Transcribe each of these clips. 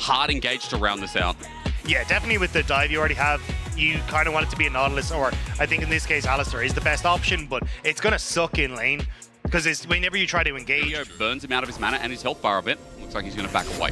hard engaged to round this out. Yeah, definitely with the dive you already have, you kind of want it to be a Nautilus, or I think in this case Alistar is the best option, but it's going to suck in lane because whenever you try to engage... Video burns him out of his mana and his health bar a bit. Looks like he's going to back away.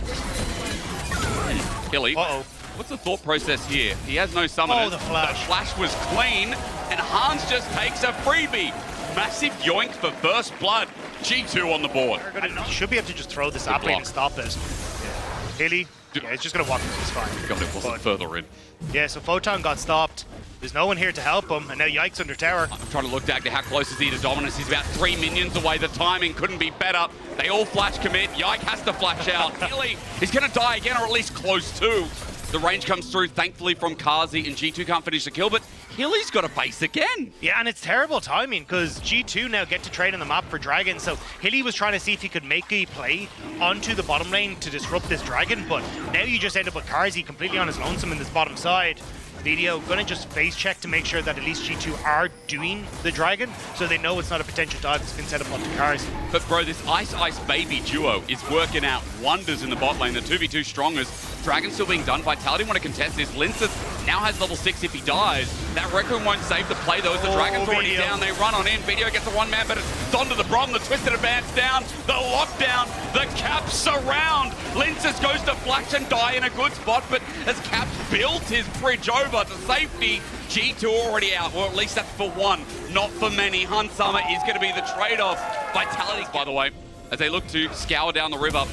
Hilly. Uh-oh. What's the thought process here? He has no summoner. Oh, the flash. The flash was clean, and Hans just takes a freebie. Massive yoink for first blood. G2 on the board. You should be able to just throw this up lane and stop it. Yeah. Hilly, yeah, it's just going to walk through. It's fine. God, it wasn't further in. Yeah, so Photon got stopped. There's no one here to help him, and now Yike's under tower. I'm trying to look back to how close is he to dominance. He's about 3 minions away. The timing couldn't be better. They all flash commit. Yike has to flash out. Hilly is going to die again, or at least close to. The range comes through, thankfully, from Kazi, and G2 can't finish the kill, but Hilly's got a base again. Yeah, and it's terrible timing, because G2 now get to trade on the map for Dragon, so Hilly was trying to see if he could make a play onto the bottom lane to disrupt this Dragon, but now you just end up with Kazi completely on his lonesome in this bottom side. Video gonna just face check to make sure that at least G2 are doing the Dragon, so they know it's not a potential dive that's been set up onto Kazi. But bro, this Ice Baby duo is working out wonders in the bot lane. The 2v2 strongest. Dragon still being done. Vitality want to contest this. Linces now has level 6 if he dies. That Requiem won't save the play though, as the Dragon's already down. They run on in. Video gets a one-man, but it's onto the Brom. The Twisted advance down. The lockdown. The Caps surround. Linces goes to flash and die in a good spot, but as Caps built his bridge over to safety, G2 already out, or at least that's for one, not for many. Hun Summer is going to be the trade-off. Vitality, by the way, as they look to scour down the river.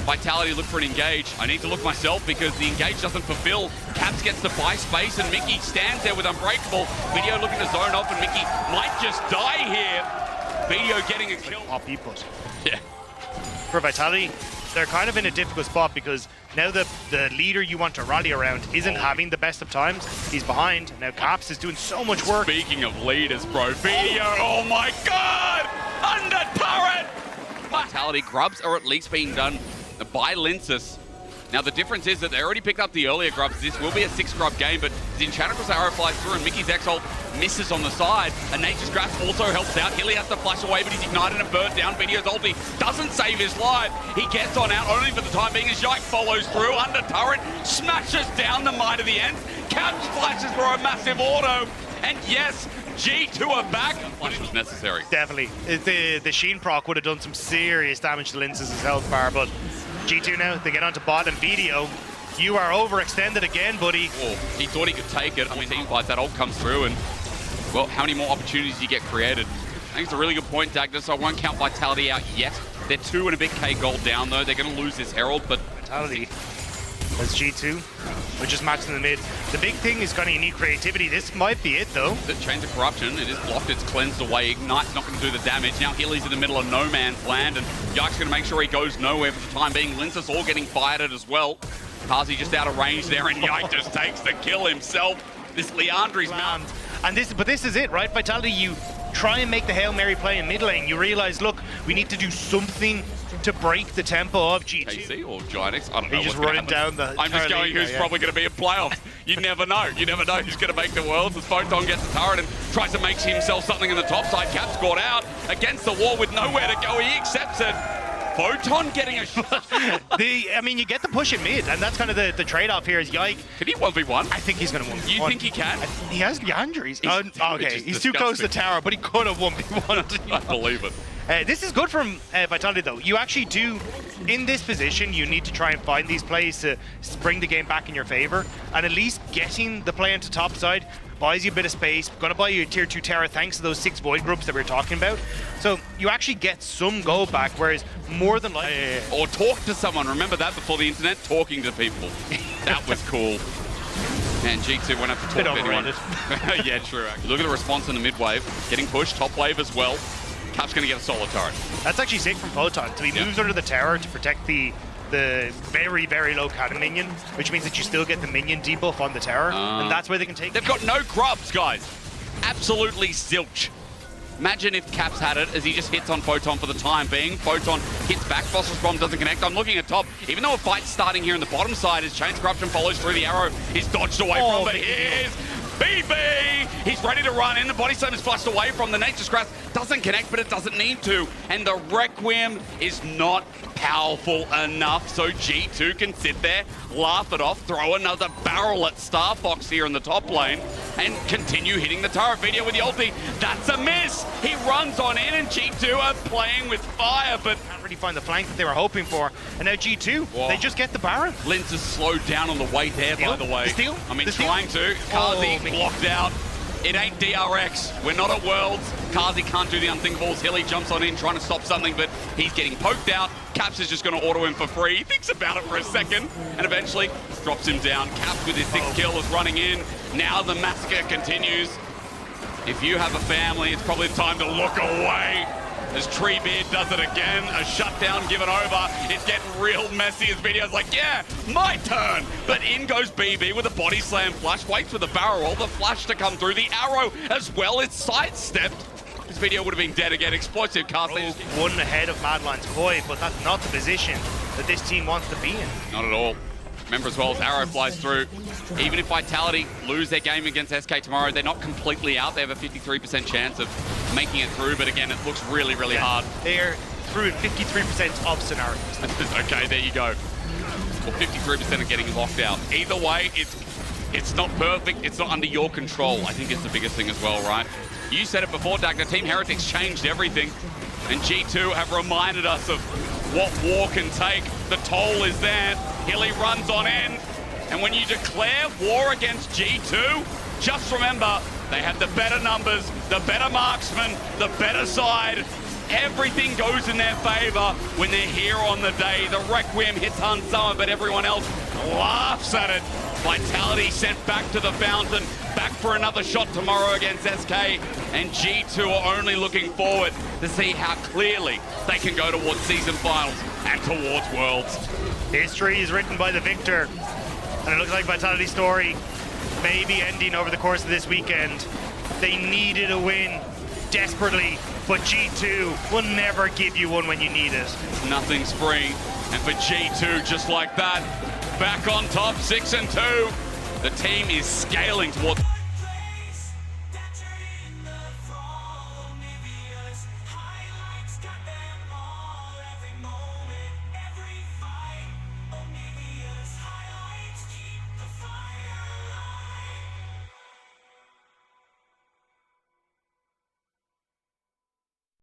Vitality look for an engage. I need to look myself because the engage doesn't fulfill. Caps gets to buy space and Mickey stands there with Unbreakable. Video looking to zone off and Mickey might just die here. Video getting a kill. Yeah. For Vitality, they're kind of in a difficult spot because now the leader you want to rally around isn't having the best of times. He's behind. Now Caps is doing so much work. Speaking of leaders, bro, Video, oh my god! Under turret! Vitality grubs are at least being done by Linces. Now the difference is that they already picked up the earlier grubs. This will be a 6-grub game, but as Enchantress arrow flies through and Mickey's X-ult misses on the side, and Nature's Grasp also helps out. Hilly has to flash away, but he's ignited and burnt down. Video's ulti doesn't save his life. He gets on out only for the time being as Yike follows through. Under turret, smashes down the Might of the Ends. Caps flashes for a massive auto, and yes, G2 are back. Flash was necessary. Definitely. The Sheen proc would have done some serious damage to Linces' health bar, but G2 now, they get onto bot and Video. You are overextended again, buddy. Oh, he thought he could take it. I mean, team fights, that ult comes through, and, well, how many more opportunities do you get created? I think it's a really good point, Dagda, so I won't count Vitality out yet. They're 2 and a bit K gold down, though. They're going to lose this Herald, but... Vitality as G2. We're just matching the mid. The big thing is kind of unique creativity. This might be it, though. The Chains of Corruption, it is blocked, it's cleansed away. Ignite's not going to do the damage. Now Hilly's in the middle of no man's land, and Yike's going to make sure he goes nowhere for the time being. Linces all getting fired at as well. Kazi just out of range there, and Yike just takes the kill himself. This Leandri's mount. And this is it, right? Vitality, you try and make the Hail Mary play in mid lane. You realize, look, we need to do something to break the tempo of G2. KC or Gianix? I don't know. He's just running down the... I'm just going, who's probably going to be in playoffs? You never know. You never know who's going to make the Worlds as Photon gets the turret and tries to make himself something in the top side. Caps scored out against the wall with nowhere to go. He accepts it. Photon getting a shot. I mean, you get the push in mid, and that's kind of the trade-off here is Yike. Can he 1v1? I think he's going to 1v1. You think he can? He has Leandri. Okay, he's too close to tower, but he could have 1v1. I believe it. This is good from Vitality, though. You actually do, in this position, you need to try and find these plays to bring the game back in your favor, and at least getting the play into top side buys you a bit of space, gonna buy you a tier 2 Terra thanks to those 6 void groups that we were talking about. So you actually get some gold back, whereas more than likely... Or talk to someone. Remember that before the internet? Talking to people. That was cool. Man, G2 won't have to talk to anyone. Yeah, true. Actually. Look at the response in the mid wave. Getting pushed, top wave as well. Cap's gonna get a solo turret. That's actually sick from Photon. So he moves under the tower to protect the very, very low cannon minion, which means that you still get the minion debuff on the tower, and that's where they can take... They've got no grubs, guys. Absolutely zilch. Imagine if Caps had it as he just hits on Photon for the time being. Photon hits back, Phosphorus Bomb doesn't connect. I'm looking at top. Even though a fight's starting here in the bottom side as Chains Corruption follows through the arrow, he's dodged away from, but here's BB! He's ready to run in. The body slam is flushed away from the Nature's Grasp. Doesn't connect, but it doesn't need to. And the Requiem is not powerful enough, so G2 can sit there, laugh it off, throw another barrel at Star Fox here in the top lane, and continue hitting the turret. Video with the ulti. That's a miss! He runs on in, and G2 are playing with fire, but Can't really find the flank that they were hoping for. And now G2, they just get the Baron. Linz is slowed down on the way there, by the way. The steal? I mean, The steal? trying to. Kazi Oh, blocked out. It ain't DRX. We're not at Worlds. Kazi can't do the unthinkables. Hilly jumps on in, trying to stop something, but he's getting poked out. Caps is just going to auto him for free. He thinks about it for a second, and eventually drops him down. Caps with his 6th kill is running in. Now the massacre continues. If you have a family, it's probably time to look away. As Treebeard does it again, a shutdown given over. It's getting real messy. His video's like, yeah, my turn. But in goes BB with a body slam flash, waits for the barrel roll, the flash to come through. The arrow as well is sidestepped. This video would have been dead again. Explosive casting. One ahead of Madeline's Koi, but that's not the position that this team wants to be in. Not at all. Remember as well, as arrow flies through, even if Vitality lose their game against SK tomorrow, they're not completely out. They have a 53% chance of making it through, but again, it looks really, really hard. They're through in 53% of scenarios. Okay, there you go. Well, 53% are getting locked out. Either way, it's not perfect. It's not under your control. I think it's the biggest thing as well, right? You said it before, Dagna. Team Heretics changed everything, and G2 have reminded us of what war can take. The toll is there. Hilly runs on in, and when you declare war against G2, just remember, they have the better numbers, the better marksmen, the better side. Everything goes in their favor when they're here on the day. The Requiem hits on someone, but everyone else laughs at it. Vitality sent back to the fountain, back for another shot tomorrow against SK, and G2 are only looking forward to see how clearly they can go towards season finals and towards Worlds. History is written by the victor, and it looks like Vitality's story may be ending over the course of this weekend. They needed a win desperately, but G2 will never give you one when you need it. Nothing's free, and for G2, just like that, back on top, 6-2. The team is scaling towards